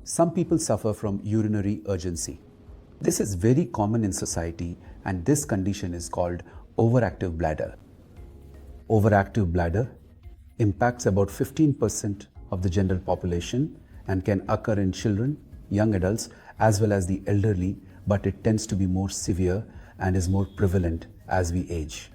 Some people suffer from urinary urgency. This is very common in society, and this condition is called overactive bladder. Overactive bladder impacts about 15% of the general population and can occur in children, young adults, as well as the elderly, but it tends to be more severe and is more prevalent as we age.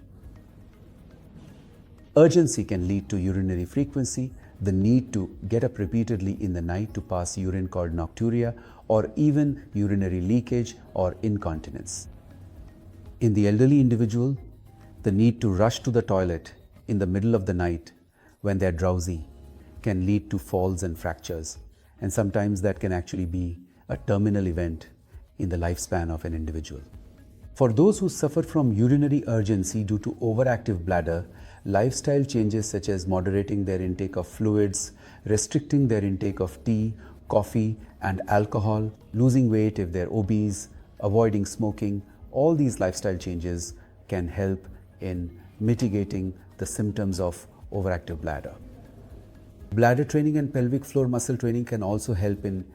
Urgency can lead to urinary frequency, the need to get up repeatedly in the night to pass urine called nocturia, or even urinary leakage or incontinence. In the elderly individual, the need to rush to the toilet in the middle of the night when they're drowsy can lead to falls and fractures, and sometimes that can actually be a terminal event in the lifespan of an individual. For those who suffer from urinary urgency due to overactive bladder, lifestyle changes such as moderating their intake of fluids, restricting their intake of tea, coffee, and alcohol, losing weight if they're obese, avoiding smoking, all these lifestyle changes can help in mitigating the symptoms of overactive bladder. Bladder training and pelvic floor muscle training can also help in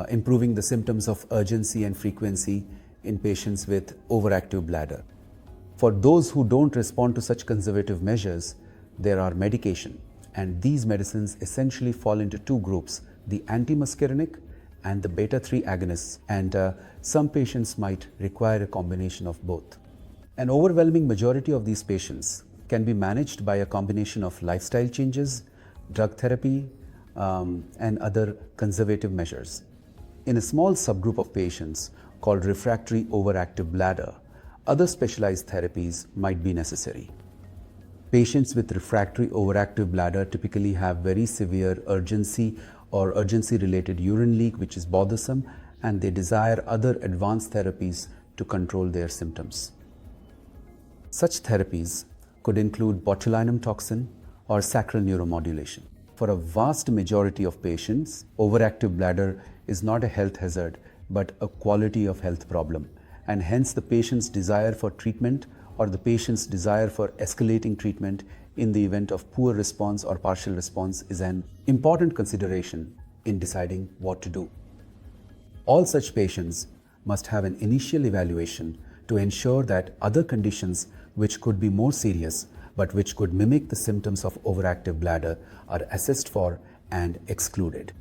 improving the symptoms of urgency and frequency in patients with overactive bladder. For those who don't respond to such conservative measures, there are medication, and these medicines essentially fall into two groups, the antimuscarinic and the beta-3 agonists, and some patients might require a combination of both. An overwhelming majority of these patients can be managed by a combination of lifestyle changes, drug therapy, and other conservative measures. In a small subgroup of patients called refractory overactive bladder, other specialized therapies might be necessary. Patients with refractory overactive bladder typically have very severe urgency or urgency-related urine leak, which is bothersome, and they desire other advanced therapies to control their symptoms. Such therapies could include botulinum toxin or sacral neuromodulation. For a vast majority of patients, overactive bladder is not a health hazard, but a quality of health problem, and hence the patient's desire for treatment or the patient's desire for escalating treatment in the event of poor response or partial response is an important consideration in deciding what to do. All such patients must have an initial evaluation to ensure that other conditions which could be more serious but which could mimic the symptoms of overactive bladder are assessed for and excluded.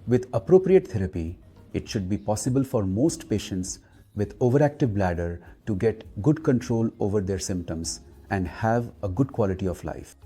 With appropriate therapy, it should be possible for most patients with overactive bladder to get good control over their symptoms and have a good quality of life.